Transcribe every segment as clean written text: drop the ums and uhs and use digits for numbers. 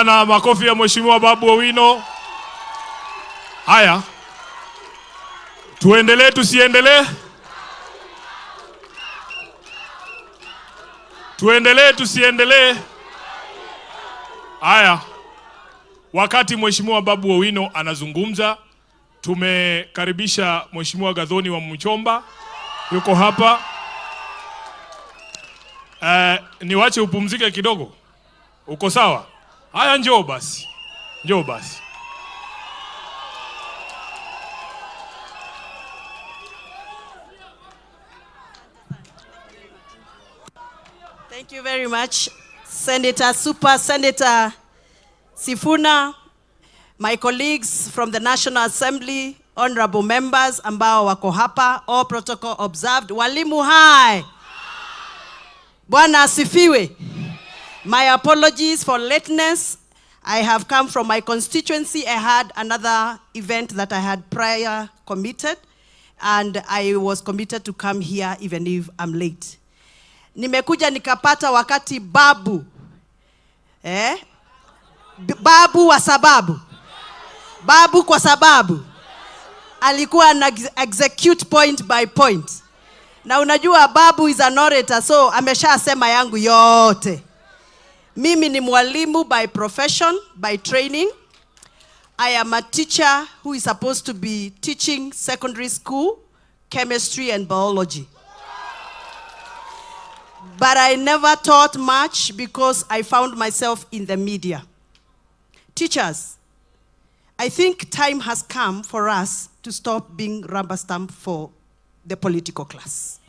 Na makofi ya Mheshimiwa Babu Owino. Haya. Tuendelee tusiendelee? Tuendelee tusiendelee? Haya. Wakati Mheshimiwa Babu Owino anazungumza, tumekaribisha Mheshimiwa Gathoni Wamuchomba. Yuko hapa. Niwache upumzike kidogo. Uko sawa? Haya, njoo basi. Njoo basi. Thank you very much, Senator Super Senator Sifuna, my colleagues from the National Assembly, honorable members ambao wako hapa, all protocol observed. Walimu hai. Bwana asifiwe. My apologies for lateness. I have come from my constituency. I had another event that I had prior committed, and I was committed to come here even if I'm late. Nimekuja nikapata wakati babu. Babu wa sababu. Babu kwa sababu. Alikuwa na execute point by point. Na unajua babu is an orator, so amesha sema yangu yote. Mimi ni mwalimu by profession, by training. I am a teacher who is supposed to be teaching secondary school, chemistry and biology. But I never taught much because I found myself in the media. Teachers, I think time has come for us to stop being rubber stamp for the political class.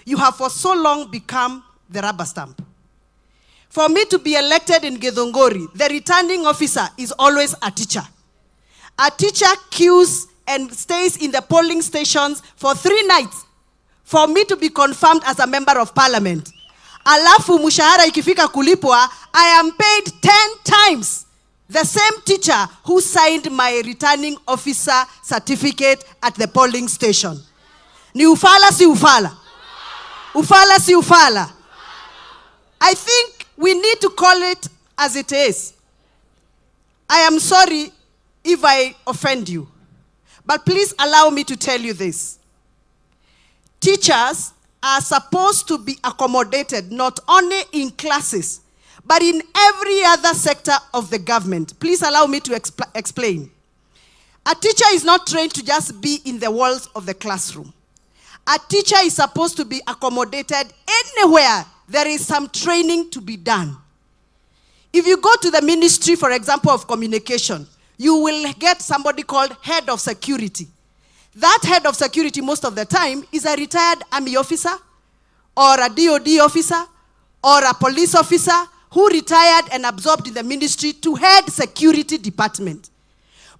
You have for so long become the rubber stamp. For me to be elected in Githunguri, the returning officer is always a teacher. A teacher queues and stays in the polling stations for 3 nights for me to be confirmed as a member of parliament. Alafu mushahara ikifika kulipwa, I am paid 10 times the same teacher who signed my returning officer certificate at the polling station. Ni ufala si ufala? Ufala si ufala? I think we need to call it as it is. I am sorry if I offend you, but please allow me to tell you this. Teachers are supposed to be accommodated not only in classes, but in every other sector of the government. Please allow me to explain. A teacher is not trained to just be in the walls of the classroom. A teacher is supposed to be accommodated anywhere there is some training to be done. If you go to the ministry, for example, of communication, you will get somebody called head of security. That head of security most of the time is a retired army officer or a DOD officer or a police officer who retired and absorbed in the ministry to head security department.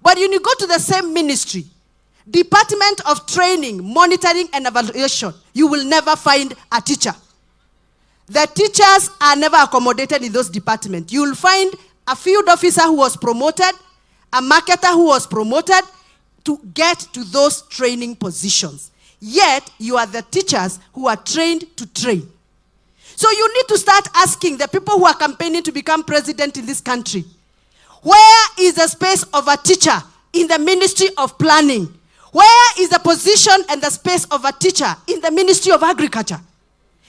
But when you go to the same ministry, Department of Training, Monitoring and Evaluation, you will never find a teacher. The teachers are never accommodated in those departments. You will find a field officer who was promoted, a marketer who was promoted to get to those training positions. Yet, you are the teachers who are trained to train. So you need to start asking the people who are campaigning to become president in this country, where is the space of a teacher in the Ministry of Planning? Where is the position and the space of a teacher in the Ministry of Agriculture?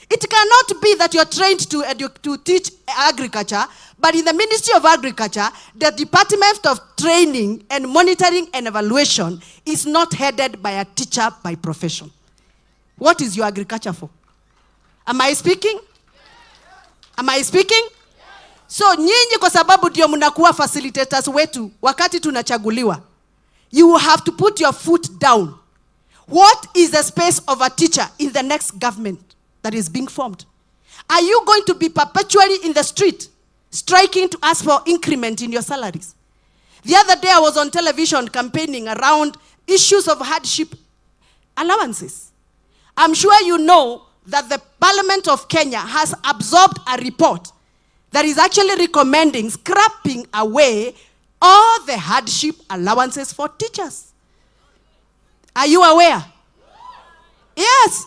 It cannot be that you're trained to teach agriculture, but in the Ministry of Agriculture, the Department of Training and Monitoring and Evaluation is not headed by a teacher by profession. What is your agriculture for? Am I speaking? Am I speaking? So, nyinyi kwa sababu ndio mnakuwa facilitators wetu wakati tunachaguliwa. You have to put your foot down. What is the space of a teacher in the next government that is being formed? Are you going to be perpetually in the street, striking to ask for increment in your salaries? The other day I was on television campaigning around issues of hardship allowances. I'm sure you know that the Parliament of Kenya has absorbed a report that is actually recommending scrapping away all the hardship allowances for teachers. Are you aware? Yes.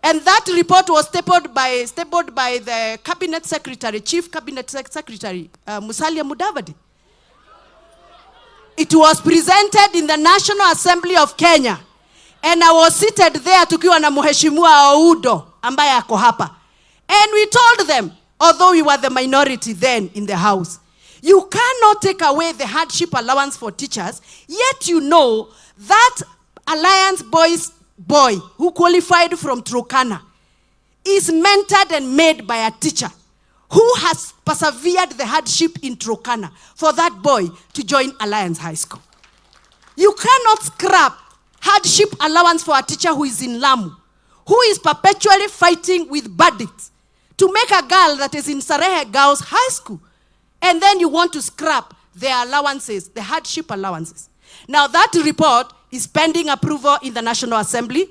And that report was stapled by the cabinet secretary, chief cabinet secretary, Musalia Mudavadi. It was presented in the National Assembly of Kenya. And I was seated there tukiwa na Mheshimiwa Oudo ambaye ako hapa. And we told them, although we were the minority then in the house, you cannot take away the hardship allowance for teachers, yet you know that Alliance boy who qualified from Turkana is mentored and made by a teacher who has persevered the hardship in Turkana for that boy to join Alliance High School. You cannot scrap hardship allowance for a teacher who is in Lamu, who is perpetually fighting with bandits to make a girl that is in Sarehe Girls High School. And then you want to scrap their allowances, the hardship allowances. Now that report is pending approval in the National Assembly.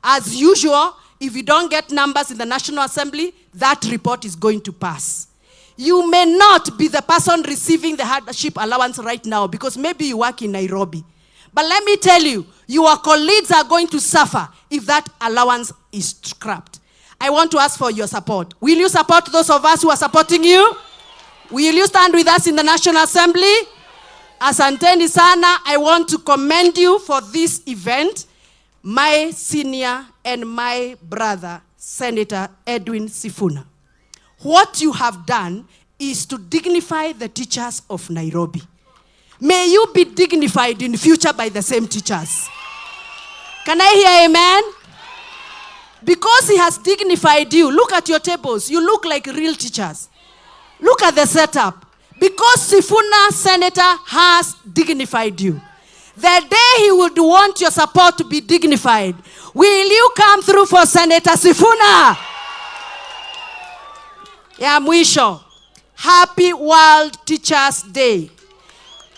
As usual, if you don't get numbers in the National Assembly, that report is going to pass. You may not be the person receiving the hardship allowance right now because maybe you work in Nairobi. But let me tell you, your colleagues are going to suffer if that allowance is scrapped. I want to ask for your support. Will you support those of us who are supporting you? Will you stand with us in the National Assembly? Asanteni sana. I want to commend you for this event. My senior and my brother, Senator Edwin Sifuna. What you have done is to dignify the teachers of Nairobi. May you be dignified in future by the same teachers. Can I hear amen? Because he has dignified you. Look at your tables. You look like real teachers. Look at the setup. Because Sifuna, Senator, has dignified you. The day he would want your support to be dignified, will you come through for Senator Sifuna? Ya mwisho. Happy World Teachers Day.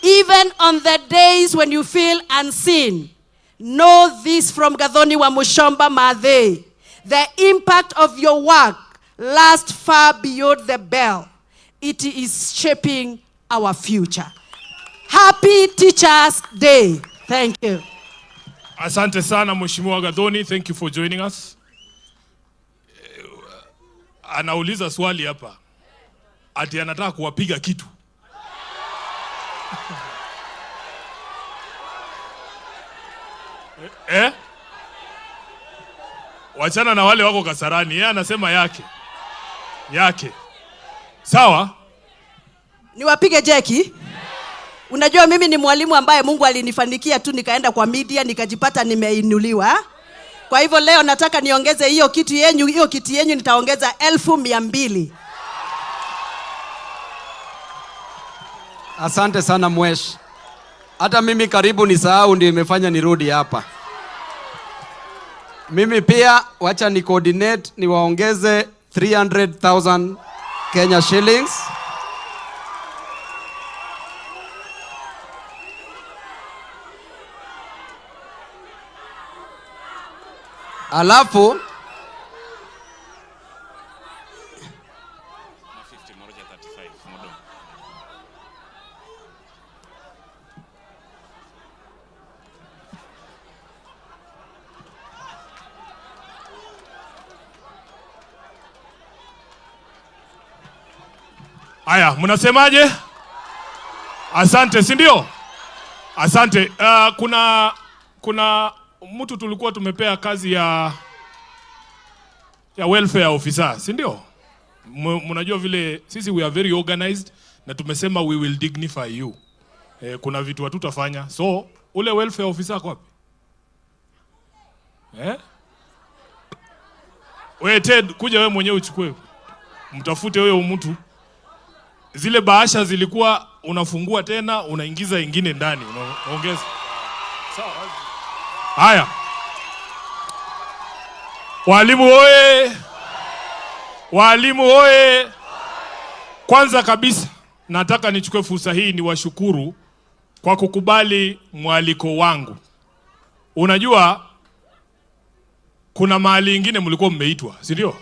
Even on the days when you feel unseen, know this from Gathoni Wamuchomba Mathe. The impact of your work lasts far beyond the bell. It is shaping our future. Happy Teachers Day. Thank you. Asante sana Mheshimiwa Gathoni, thank you for joining us. Anauliza swali hapa. Ati anataka kuwapiga kitu. Wachana na wale wako Kasarani, yeye anasema yake. Sawa? Niwapige jeki? Unajua mimi ni mwalimu ambaye Mungu alinifanikia tu nikaenda kwa media nikajipata nimeinuliwa. Kwa hivyo leo nataka niongeze hiyo kiti yenyu nitaongeza 1200. Asante sana Mwesh. Hata mimi karibu nisahau ndio imefanya nirudi hapa. Mimi pia wacha ni coordinate niwaongeze 300,000 Kenya shillings. Alafu Aya, mnasemaje? Asante, si ndio? Asante. Kuna mtu tulikuwa tumepea kazi ya welfare officer, si ndio? Mnajua vile sisi we are very organized na tumesema we will dignify you. Kuna vitu hatutafanya. So, ule welfare officer kwa wapi? Wewe Ted, kuja wewe mwenyewe uchukue. Mtafute wewe mtu. Zile bahasha zilikuwa unafungua tena, unaingiza ingine ndani, unaongeza. Sawa. Haya. Walimu oye! Walimu oye! Kwanza kabisa, nataka nichukue fursa hii niwashukuru kwa kukubali mwaliko wangu. Unajua kuna mahali ingine mlikuwa mmeitwa, si ndio?